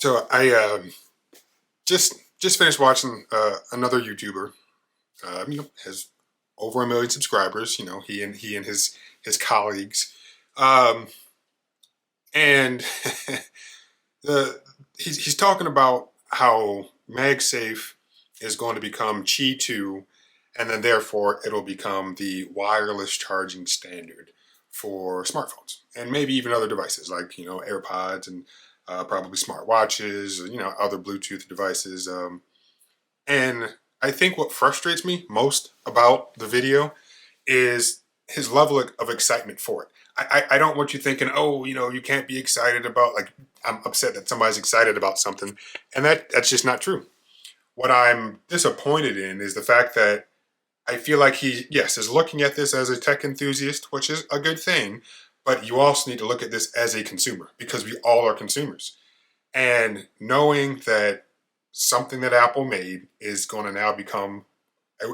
So I just finished watching another YouTuber. Has over 1 million subscribers. He and his colleagues, um, and the he's talking about how MagSafe is going to become Qi 2, and then therefore it'll become the wireless charging standard for smartphones and maybe even other devices like AirPods and probably smartwatches, other Bluetooth devices. And I think what frustrates me most about the video is his level of excitement for it. I don't want you thinking, oh, you can't be excited about, like, I'm upset that somebody's excited about something. And that's just not true. What I'm disappointed in is the fact that I feel like he, yes, is looking at this as a tech enthusiast, which is a good thing, but you also need to look at this as a consumer because we all are consumers. And knowing that something that Apple made is going to now become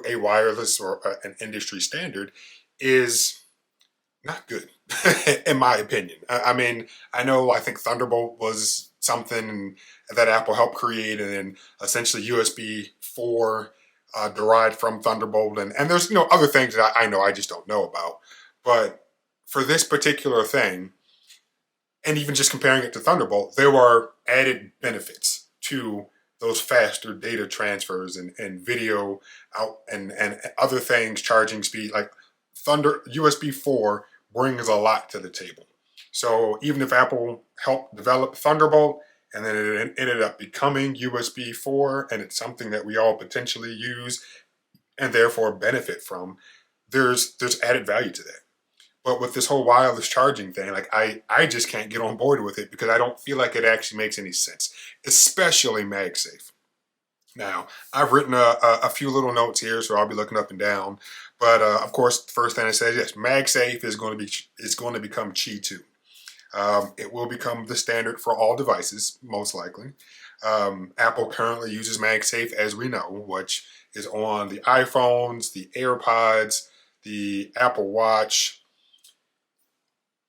a wireless or an industry standard is not good, in my opinion. I mean, I think Thunderbolt was something that Apple helped create, and then essentially USB 4 derived from Thunderbolt. And there's, other things that I know I just don't know about. But for this particular thing, and even just comparing it to Thunderbolt, there were added benefits to those faster data transfers and video out and other things, charging speed. Like Thunder USB 4 brings a lot to the table. So even if Apple helped develop Thunderbolt and then it ended up becoming USB 4 and it's something that we all potentially use and therefore benefit from, there's added value to that. But with this whole wireless charging thing, like I just can't get on board with it because I don't feel like it actually makes any sense, especially MagSafe. Now, I've written a few little notes here, so I'll be looking up and down. But of course, the first thing it says, yes, MagSafe is going to become Qi 2. It will become the standard for all devices, most likely. Apple currently uses MagSafe, as we know, which is on the iPhones, the AirPods, the Apple Watch.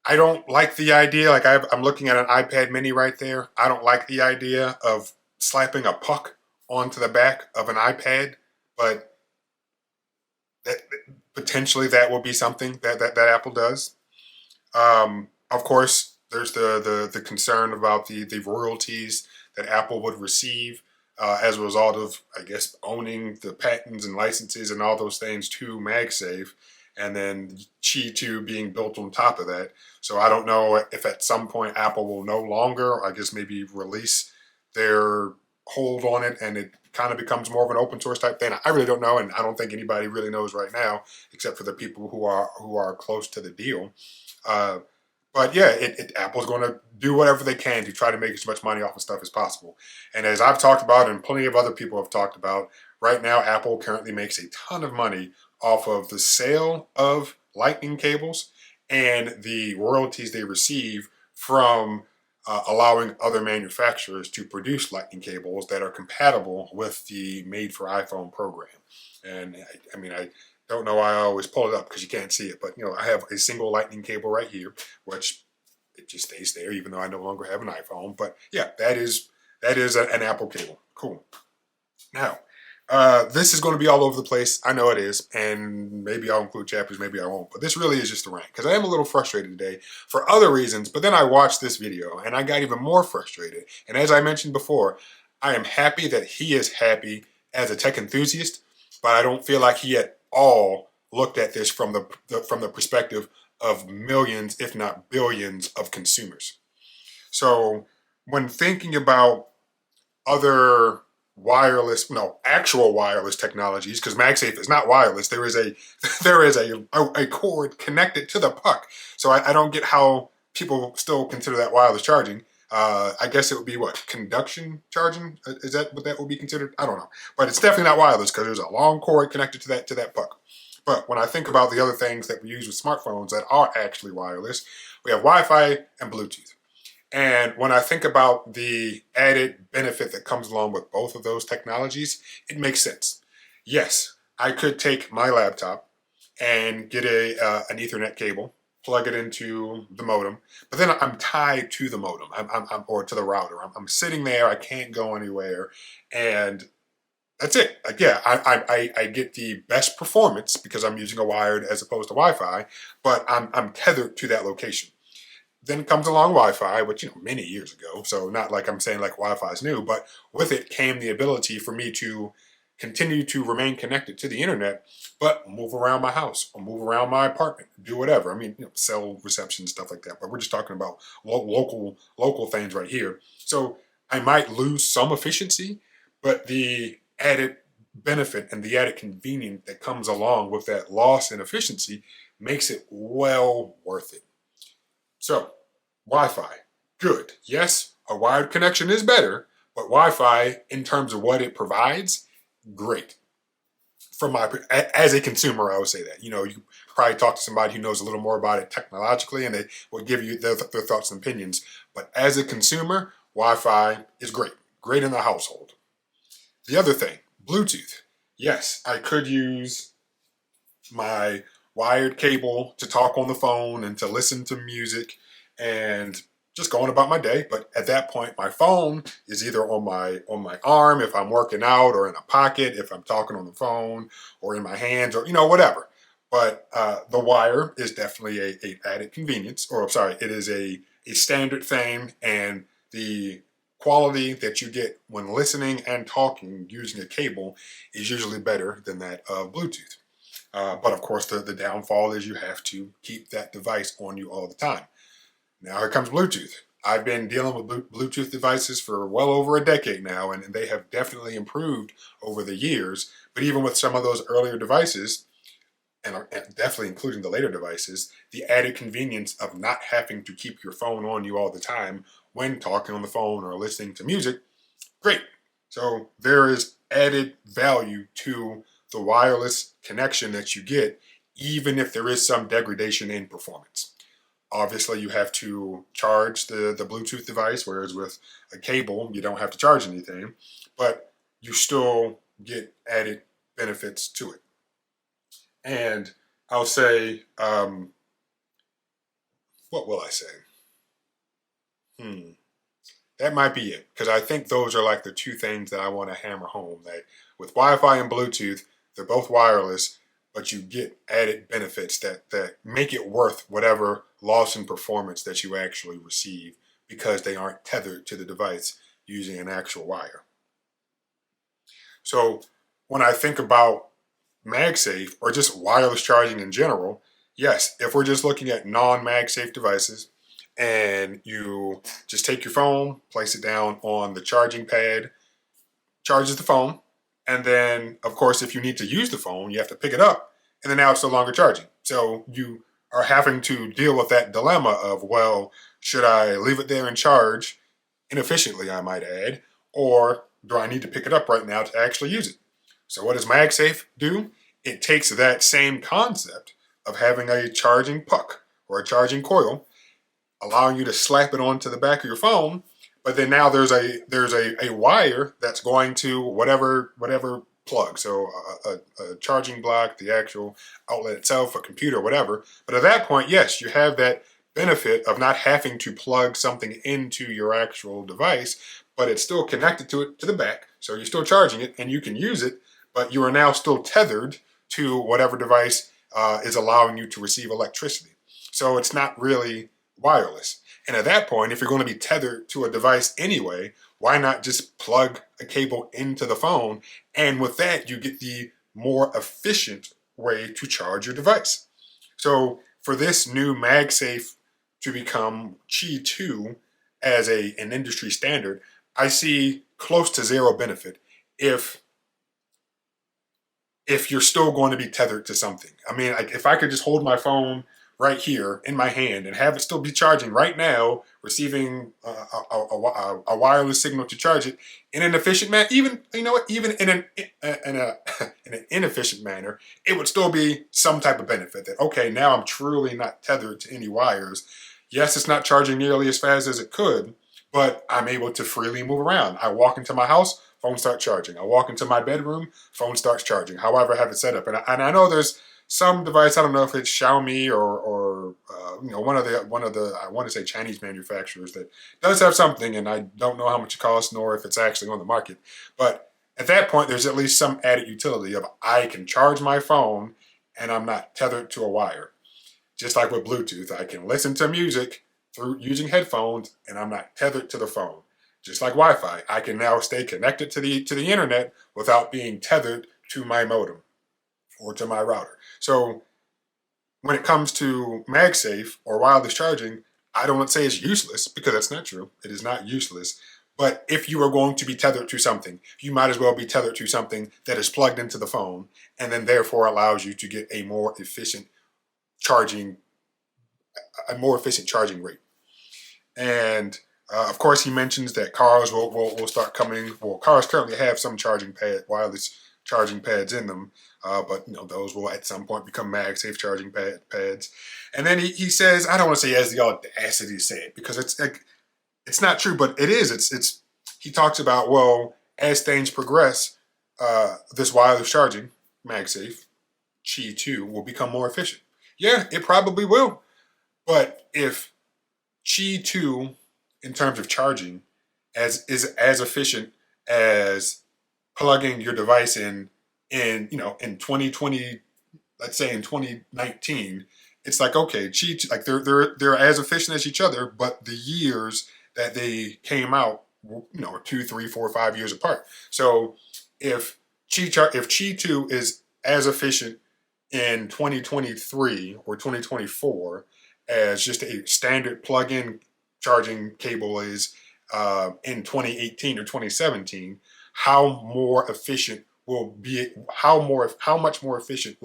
I don't like the idea. Like I'm looking at an iPad mini right there. I don't like the idea of slapping a puck onto the back of an iPad, but that, potentially that will be something that Apple does. Of course, there's the concern about the royalties that Apple would receive as a result of, I guess, owning the patents and licenses and all those things to MagSafe, and then Qi 2 being built on top of that. So I don't know if at some point Apple will no longer, I guess, maybe release their hold on it and it kind of becomes more of an open source type thing. I really don't know, and I don't think anybody really knows right now, except for the people who are close to the deal. Uh, but yeah, Apple's going to do whatever they can to try to make as much money off of stuff as possible. And as I've talked about, and plenty of other people have talked about, right now Apple currently makes a ton of money off of the sale of lightning cables and the royalties they receive from allowing other manufacturers to produce lightning cables that are compatible with the Made for iPhone program. And I don't know why I always pull it up because you can't see it, but I have a single lightning cable right here, which it just stays there even though I no longer have an iPhone. But yeah, that is an Apple cable. Cool. Now, this is going to be all over the place. I know it is, and maybe I'll include chapters, maybe I won't. But this really is just a rant because I am a little frustrated today for other reasons. But then I watched this video and I got even more frustrated. And as I mentioned before, I am happy that he is happy as a tech enthusiast, but I don't feel like he at all looked at this from the perspective of millions, if not billions, of consumers. So when thinking about other actual wireless technologies, because MagSafe is not wireless. There is a cord connected to the puck. So I don't get how people still consider that wireless charging. I guess it would be what, conduction charging? Is that what that would be considered? I don't know, but it's definitely not wireless because there's a long cord connected to that puck. But when I think about the other things that we use with smartphones that are actually wireless, we have Wi-Fi and Bluetooth. And when I think about the added benefit that comes along with both of those technologies, it makes sense. Yes, I could take my laptop and get an Ethernet cable plug it into the modem, but then I'm tied to the modem, or to the router. I'm sitting there, I can't go anywhere, and that's it. Like, yeah, I get the best performance because I'm using a wired as opposed to Wi-Fi, but I'm tethered to that location. Then comes along Wi-Fi, which, many years ago. So not like I'm saying like Wi-Fi is new, but with it came the ability for me to continue to remain connected to the internet, but move around my house or move around my apartment, do whatever. I mean, cell reception, stuff like that. But we're just talking about local things right here. So I might lose some efficiency, but the added benefit and the added convenience that comes along with that loss in efficiency makes it well worth it. So, Wi-Fi, good. Yes, a wired connection is better, but Wi-Fi, in terms of what it provides, great. As a consumer, I would say that. You probably talk to somebody who knows a little more about it technologically, and they will give you their thoughts and opinions. But as a consumer, Wi-Fi is great. Great in the household. The other thing, Bluetooth. Yes, I could use my wired cable to talk on the phone and to listen to music and just going about my day. But at that point, my phone is either on my arm if I'm working out, or in a pocket if I'm talking on the phone, or in my hands, or whatever. But the wire is definitely a added convenience, or I'm sorry, it is a standard thing, and the quality that you get when listening and talking using a cable is usually better than that of Bluetooth. But of course, the downfall is you have to keep that device on you all the time. Now here comes Bluetooth. I've been dealing with Bluetooth devices for well over a decade now, and they have definitely improved over the years. But even with some of those earlier devices, and definitely including the later devices, the added convenience of not having to keep your phone on you all the time when talking on the phone or listening to music, great. So there is added value to the wireless connection that you get, even if there is some degradation in performance. Obviously, you have to charge the Bluetooth device, whereas with a cable, you don't have to charge anything, but you still get added benefits to it. And I'll say, what will I say? Hmm. That might be it, because I think those are like the two things that I want to hammer home. That with Wi-Fi and Bluetooth, they're both wireless, but you get added benefits that make it worth whatever loss in performance that you actually receive, because they aren't tethered to the device using an actual wire. So when I think about MagSafe or just wireless charging in general, yes, if we're just looking at non-MagSafe devices, and you just take your phone, place it down on the charging pad, charges the phone, and then, of course, if you need to use the phone, you have to pick it up, and then now it's no longer charging. So you are having to deal with that dilemma of, well, should I leave it there and charge inefficiently, I might add, or do I need to pick it up right now to actually use it? So what does MagSafe do? It takes that same concept of having a charging puck or a charging coil, allowing you to slap it onto the back of your phone, but then now there's a wire that's going to whatever plug. So a charging block, the actual outlet itself, a computer, whatever. But at that point, yes, you have that benefit of not having to plug something into your actual device, but it's still connected to the back. So you're still charging it and you can use it, but you are now still tethered to whatever device is allowing you to receive electricity. So it's not really wireless. And at that point, if you're going to be tethered to a device anyway, why not just plug a cable into the phone? And with that, you get the more efficient way to charge your device. So for this new MagSafe to become Qi 2 as an industry standard, I see close to zero benefit if you're still going to be tethered to something. I mean, like, if I could just hold my phone right here in my hand and have it still be charging right now, receiving a wireless signal to charge it in an efficient manner, even even in an inefficient manner, it would still be some type of benefit. That, okay, now I'm truly not tethered to any wires. Yes, it's not charging nearly as fast as it could, but I'm able to freely move around. I walk into my house, phone starts charging. I walk into my bedroom, phone starts charging. However I have it set up, and I know there's some device. I don't know if it's Xiaomi or one of the I want to say Chinese manufacturers that does have something, and I don't know how much it costs nor if it's actually on the market. But at that point, there's at least some added utility of I can charge my phone and I'm not tethered to a wire. Just like with Bluetooth, I can listen to music through using headphones and I'm not tethered to the phone. Just like Wi-Fi, I can now stay connected to the internet without being tethered to my modem or to my router. So when it comes to MagSafe or wireless charging, I don't say it's useless because that's not true. It is not useless. But if you are going to be tethered to something, you might as well be tethered to something that is plugged into the phone and then therefore allows you to get charging, a more efficient charging rate. And of course, he mentions that cars will start coming. Well, cars currently have some wireless charging pads in them, but those will at some point become MagSafe charging pads. And then he says, I don't want to say he has the audacity to say it because it's not true, but it is. It's he talks about, well, as things progress, this wireless charging MagSafe Qi 2 will become more efficient. Yeah, it probably will. But if Qi 2 in terms of charging is as efficient as plugging your device in 2020, let's say in 2019, it's like, okay, like they're as efficient as each other, but the years that they came out, are 2, 3, 4, 5 years apart. So if Qi 2 is as efficient in 2023 or 2024 as just a standard plug-in charging cable is in 2018 or 2017, how much more efficient will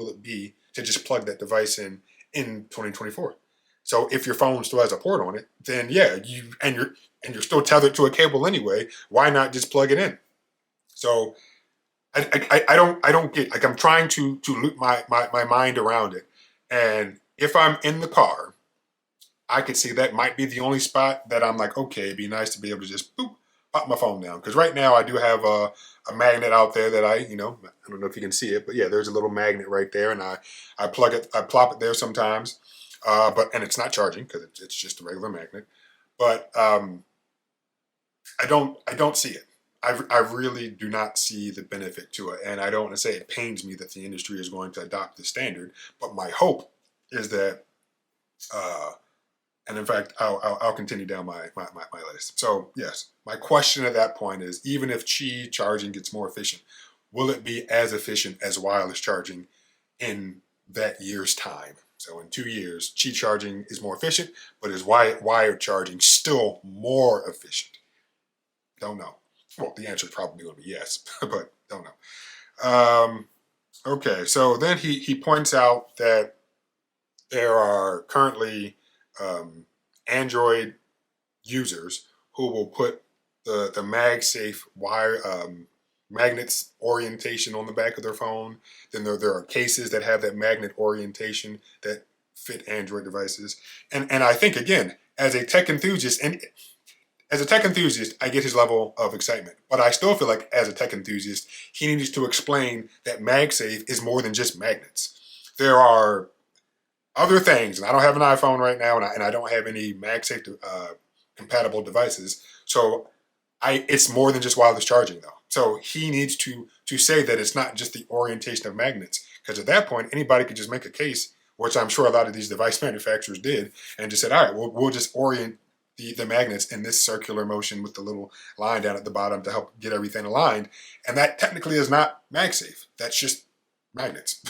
it be to just plug that device in 2024? So if your phone still has a port on it, then yeah, you're still tethered to a cable anyway. Why not just plug it in? So I don't get, like, I'm trying to loop my mind around it. And if I'm in the car, I could see that might be the only spot that I'm like, okay, it'd be nice to be able to just boop, pop my phone down. Because right now I do have a magnet out there that I don't know if you can see it, but yeah, there's a little magnet right there, and I plop it there sometimes. And it's not charging because it's just a regular magnet. But I don't see it. I really do not see the benefit to it, and I don't want to say it pains me that the industry is going to adopt the standard. But my hope is that, and in fact, I'll continue down my list. So yes, my question at that point is: even if Qi charging gets more efficient, will it be as efficient as wireless charging in that year's time? So in 2 years, Qi charging is more efficient, but is wired charging still more efficient? Don't know. Well, the answer is probably going to be yes, but don't know. Okay, so then he points out that there are currently Android users who will put the MagSafe wire magnets orientation on the back of their phone. Then there are cases that have that magnet orientation that fit Android devices. And I think, again, as a tech enthusiast, I get his level of excitement. But I still feel like, as a tech enthusiast, he needs to explain that MagSafe is more than just magnets. There are other things, and I don't have an iPhone right now, and I don't have any MagSafe compatible devices. So it's more than just wireless charging, though. So he needs to say that it's not just the orientation of magnets, because at that point, anybody could just make a case, which I'm sure a lot of these device manufacturers did, and just said, all right, we'll just orient the magnets in this circular motion with the little line down at the bottom to help get everything aligned. And that technically is not MagSafe. That's just magnets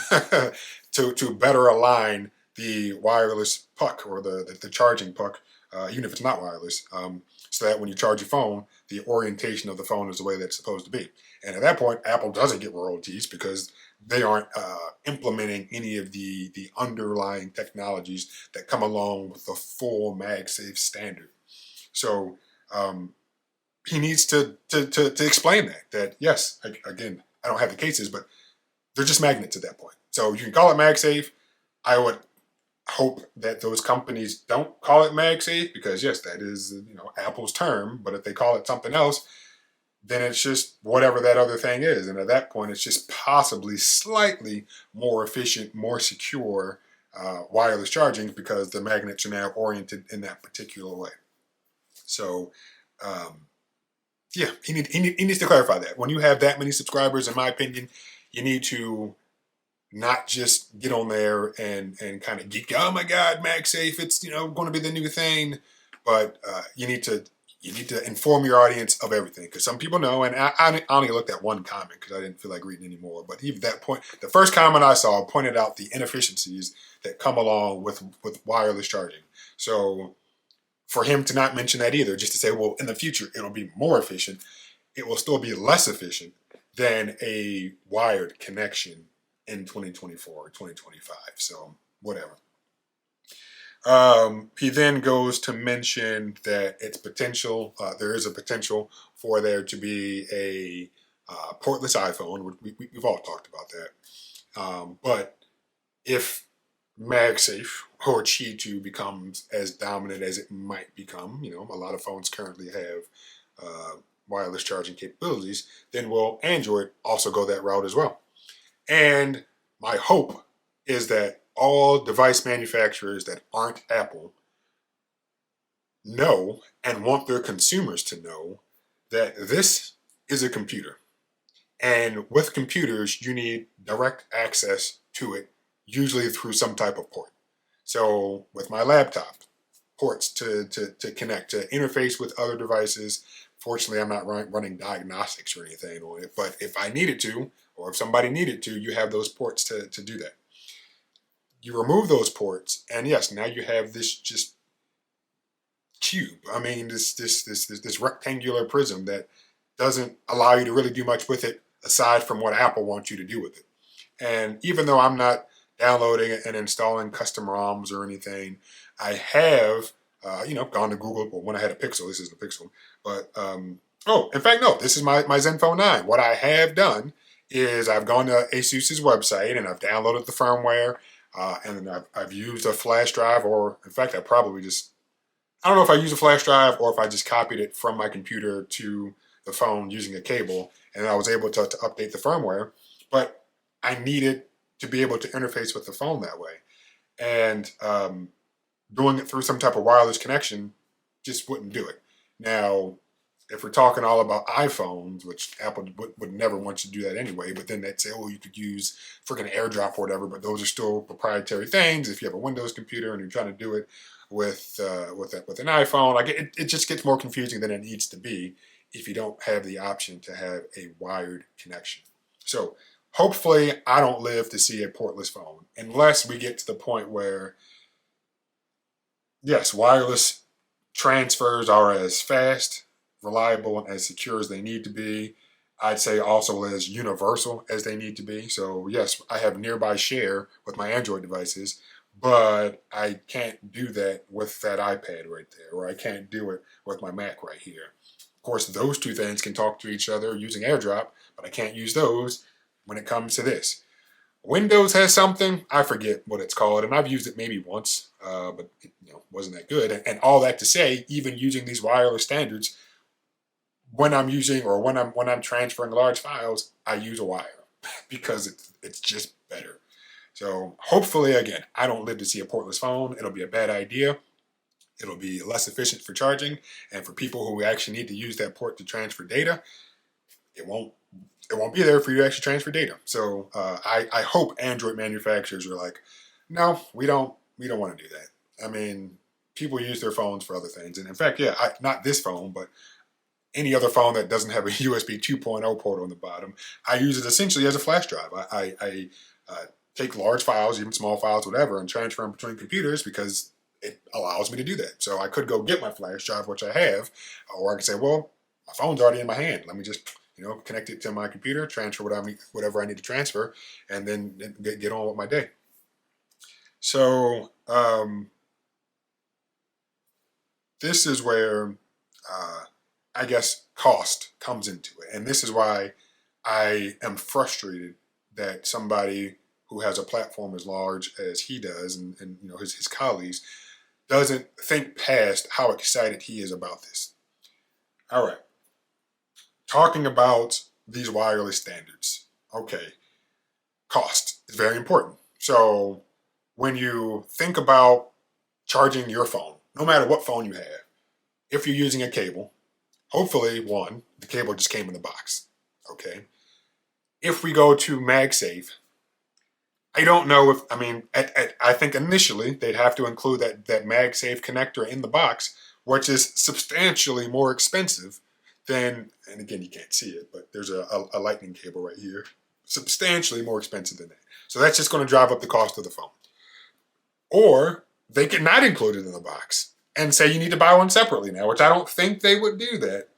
to better align the wireless puck or the charging puck, even if it's not wireless, so that when you charge your phone, the orientation of the phone is the way that's supposed to be. And at that point, Apple doesn't get royalties because they aren't implementing any of the underlying technologies that come along with the full MagSafe standard. So he needs to explain that yes, again, I don't have the cases, but they're just magnets at that point. So you can call it MagSafe. I would hope that those companies don't call it MagSafe because yes, that is Apple's term. But if they call it something else, then it's just whatever that other thing is. And at that point, it's just possibly slightly more efficient, more secure wireless charging because the magnets are now oriented in that particular way. So, yeah, he needs to clarify that. When you have that many subscribers, in my opinion, you need to not just get on there and kind of geek. Oh my God, MagSafe! It's going to be the new thing, but you need to inform your audience of everything because some people know. And I only looked at one comment because I didn't feel like reading anymore. But even that point, the first comment I saw pointed out the inefficiencies that come along with wireless charging. So for him to not mention that either, just to say, well, in the future it'll be more efficient, it will still be less efficient than a wired connection in 2024 or 2025. So whatever. He then goes to mention that it's potential. There is a potential for there to be a portless iPhone. We've all talked about that. But if MagSafe or Qi 2 becomes as dominant as it might become, a lot of phones currently have wireless charging capabilities, then will Android also go that route as well? And my hope is that all device manufacturers that aren't Apple know and want their consumers to know that this is a computer. And with computers, you need direct access to it, usually through some type of port. So with my laptop, ports to connect, to interface with other devices. Fortunately, I'm not running diagnostics or anything on it, but if I needed to, or if somebody needed to, you have those ports to do that. You remove those ports, and yes, now you have this just cube. I mean, this rectangular prism that doesn't allow you to really do much with it aside from what Apple wants you to do with it. And even though I'm not downloading and installing custom ROMs or anything, I have, gone to Google. Well, when I had a Pixel, this isn't a Pixel, but in fact, no, this is my Zenfone 9. What I have done is I've gone to ASUS's website and I've downloaded the firmware, and I've used a flash drive, or in fact, I don't know if I use a flash drive or if I just copied it from my computer to the phone using a cable, and I was able to update the firmware. But I needed to be able to interface with the phone that way. And doing it through some type of wireless connection just wouldn't do it. Now, if we're talking all about iPhones, which Apple would never want you to do that anyway, but then they'd say, oh, you could use freaking AirDrop or whatever, but those are still proprietary things. If you have a Windows computer and you're trying to do it with an iPhone, like it just gets more confusing than it needs to be if you don't have the option to have a wired connection. So hopefully I don't live to see a portless phone unless we get to the point where, yes, wireless transfers are as fast, reliable, and as secure as they need to be. I'd say also as universal as they need to be. So yes, I have nearby share with my Android devices, but I can't do that with that iPad right there, or I can't do it with my Mac right here. Of course, those two things can talk to each other using AirDrop, but I can't use those when it comes to this. Windows has something, I forget what it's called, and I've used it maybe once, but it wasn't that good. And all that to say, even using these wireless standards, when I'm using or when I'm transferring large files, I use a wire because it's just better. So hopefully, again, I don't live to see a portless phone. It'll be a bad idea. It'll be less efficient for charging, and for people who actually need to use that port to transfer data, it won't be there for you to actually transfer data. So I hope Android manufacturers are like, no, we don't want to do that. I mean, people use their phones for other things, and in fact, yeah, not this phone, but any other phone that doesn't have a USB 2.0 port on the bottom, I use it essentially as a flash drive. I take large files, even small files, whatever, and transfer them between computers because it allows me to do that. So I could go get my flash drive, which I have, or I could say, well, my phone's already in my hand. Let me just connect it to my computer, transfer whatever I need to transfer, and then get on with my day. So this is where I guess cost comes into it, and this is why I am frustrated that somebody who has a platform as large as he does, and his colleagues, doesn't think past how excited he is about this. All right. talking about these wireless standards. Okay, cost is very important. So when you think about charging your phone, no matter what phone you have, if you're using a cable, hopefully, one, the cable just came in the box. Okay. If we go to MagSafe, I don't know if, I mean, I think initially they'd have to include that MagSafe connector in the box, which is substantially more expensive than, and again, you can't see it, but there's a lightning cable right here, substantially more expensive than that. So that's just going to drive up the cost of the phone. Or they could not include it in the box and say you need to buy one separately now, which I don't think they would do that,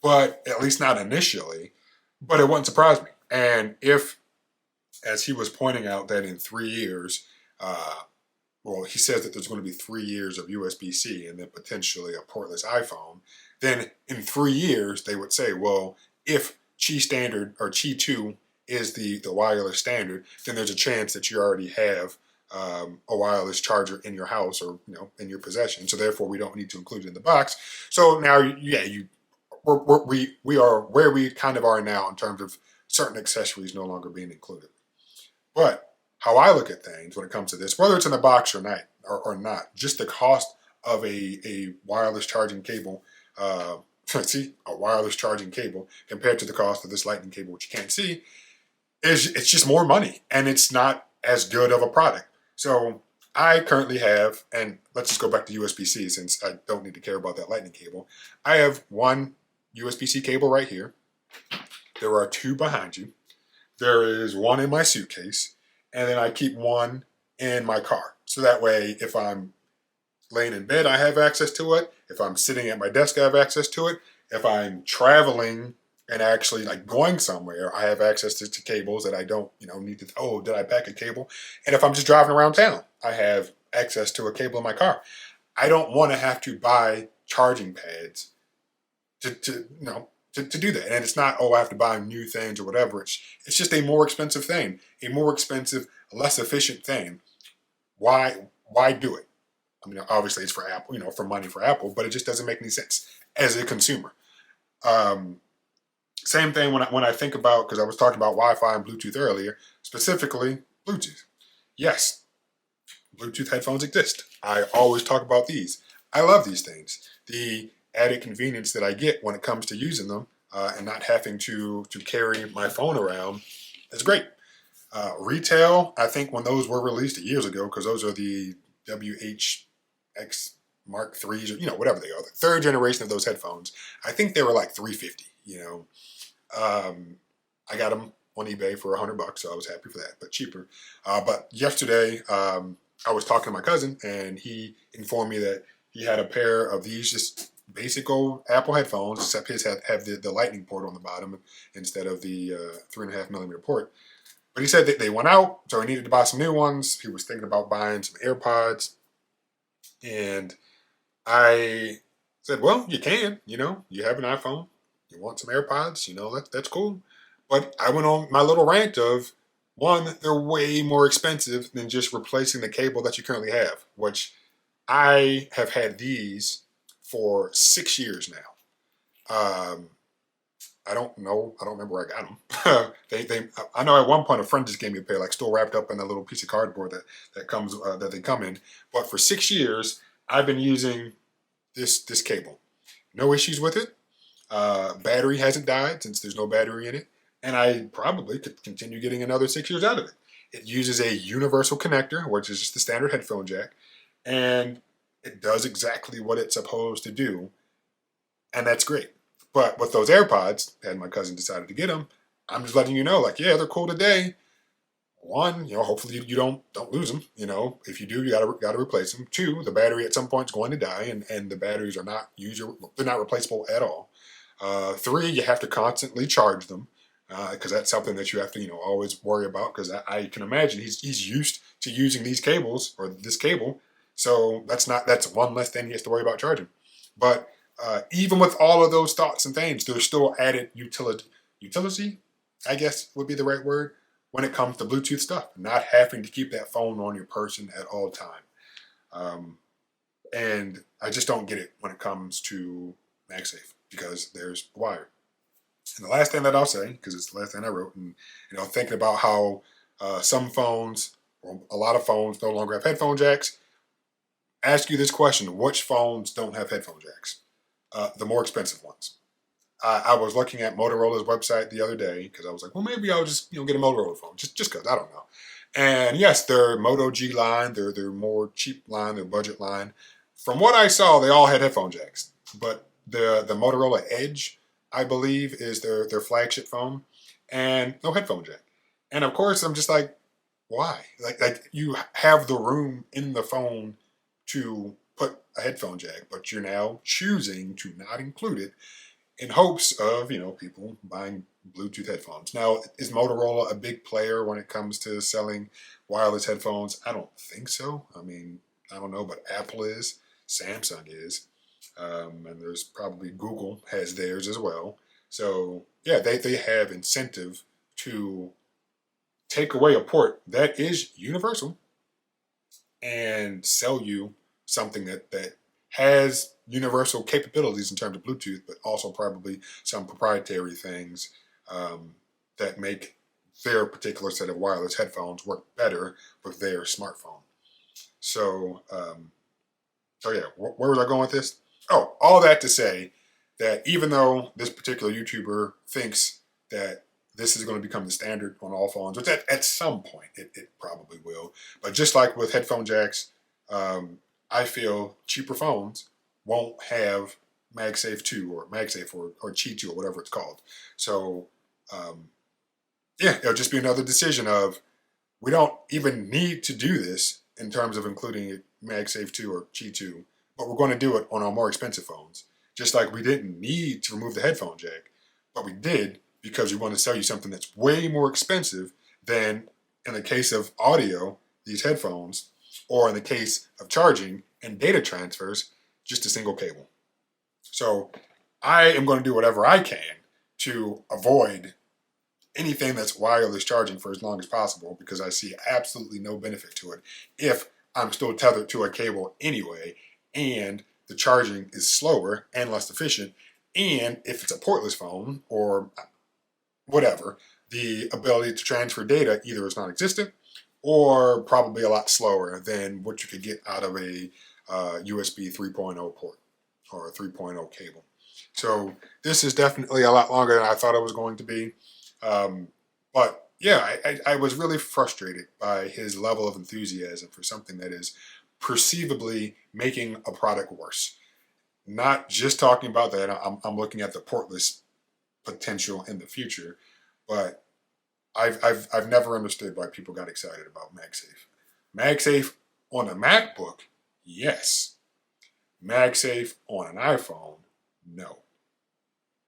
but at least not initially. But it wouldn't surprise me. And if, as he was pointing out, that in 3 years, well, he says that there's going to be 3 years of USB-C and then potentially a portless iPhone, then in 3 years, they would say, well, if Qi standard or Qi 2 is the wireless standard, then there's a chance that you already have a wireless charger in your house or in your possession. So therefore, we don't need to include it in the box. So now, yeah, we are where we kind of are now in terms of certain accessories no longer being included. But how I look at things when it comes to this, whether it's in the box or not, just the cost of a wireless charging cable, see, a wireless charging cable compared to the cost of this lightning cable, which you can't see, it's just more money and it's not as good of a product. So I currently have, and let's just go back to USB-C since I don't need to care about that lightning cable. I have one USB-C cable right here. There are two behind you. There is one in my suitcase, and then I keep one in my car. So that way, if I'm laying in bed, I have access to it. If I'm sitting at my desk, I have access to it. If I'm traveling and actually like going somewhere, I have access to cables that I don't, need to, oh, did I pack a cable? And if I'm just driving around town, I have access to a cable in my car. I don't want to have to buy charging pads to do that. And it's not, oh, I have to buy new things or whatever. It's just a more expensive thing, a more expensive, less efficient thing. Why do it? I mean, obviously it's for Apple, for money for Apple, but it just doesn't make any sense as a consumer. Same thing when I think about, because I was talking about Wi-Fi and Bluetooth earlier, specifically Bluetooth. Yes, Bluetooth headphones exist. I always talk about these. I love these things. The added convenience that I get when it comes to using them and not having to carry my phone around is great. Retail, I think when those were released years ago, because those are the WHX Mark IIIs or whatever they are, the third generation of those headphones. I think they were like $350. I got them on eBay for $100, so I was happy for that, but cheaper. But yesterday, I was talking to my cousin, and he informed me that he had a pair of these just basic old Apple headphones, except his have the lightning port on the bottom instead of the 3.5 millimeter port. But he said that they went out, so he needed to buy some new ones. He was thinking about buying some AirPods. And I said, well, you can, you have an iPhone. You want some AirPods, that's cool. But I went on my little rant of, one, they're way more expensive than just replacing the cable that you currently have, which I have had these for 6 years now. I don't know. I don't remember where I got them. I know at one point a friend just gave me a pair, like still wrapped up in a little piece of cardboard that they come in. But for 6 years, I've been using this cable. No issues with it. Battery hasn't died since there's no battery in it, and I probably could continue getting another 6 years out of it. It uses a universal connector, which is just the standard headphone jack, and it does exactly what it's supposed to do, and that's great. But with those AirPods, and my cousin decided to get them, I'm just letting you know, like, yeah, they're cool today. One, hopefully you don't lose them. If you do, you gotta replace them. Two, the battery at some point is going to die, and the batteries are not they're not replaceable at all. Three, you have to constantly charge them because that's something that you have to always worry about. Because I can imagine he's used to using these cables or this cable, so that's one less thing he has to worry about charging. But even with all of those thoughts and things, there's still added utility, I guess would be the right word, when it comes to Bluetooth stuff. Not having to keep that phone on your person at all time. And I just don't get it when it comes to MagSafe because there's wire. And the last thing that I'll say, because it's the last thing I wrote, and thinking about how some phones, or a lot of phones, no longer have headphone jacks. Ask you this question: which phones don't have headphone jacks? The more expensive ones. I was looking at Motorola's website the other day because I was like, well, maybe I'll just get a Motorola phone just because I don't know. And yes, their Moto G line, their more cheap line, their budget line. From what I saw, they all had headphone jacks, but the Motorola Edge, I believe, is their flagship phone, and no headphone jack. And of course, I'm just like, why? Like you have the room in the phone to put a headphone jack, but you're now choosing to not include it in hopes of people buying Bluetooth headphones. Now, is Motorola a big player when it comes to selling wireless headphones? I don't think so. I mean, I don't know, but Apple is, Samsung is, and there's probably Google has theirs as well. So yeah, they have incentive to take away a port that is universal and sell you something that has universal capabilities in terms of Bluetooth, but also probably some proprietary things that make their particular set of wireless headphones work better with their smartphone. So, yeah, where was I going with this? Oh, all that to say that even though this particular YouTuber thinks that this is going to become the standard on all phones, which at some point it probably will, but just like with headphone jacks, I feel cheaper phones won't have MagSafe 2 or MagSafe or Qi 2 or whatever it's called. So, yeah, it'll just be another decision of we don't even need to do this in terms of including MagSafe 2 or Qi 2, but we're going to do it on our more expensive phones. Just like we didn't need to remove the headphone jack, but we did because we want to sell you something that's way more expensive than, in the case of audio, these headphones, or in the case of charging and data transfers, just a single cable. So I am going to do whatever I can to avoid anything that's wireless charging for as long as possible because I see absolutely no benefit to it if I'm still tethered to a cable anyway and the charging is slower and less efficient, and if it's a portless phone or whatever, the ability to transfer data either is non-existent or probably a lot slower than what you could get out of a USB 3.0 port or a 3.0 cable. So this is definitely a lot longer than I thought it was going to be. But yeah, I was really frustrated by his level of enthusiasm for something that is perceivably making a product worse. Not just talking about that, I'm looking at the portless potential in the future, but I've never understood why people got excited about MagSafe. MagSafe on a MacBook, yes. MagSafe on an iPhone, no.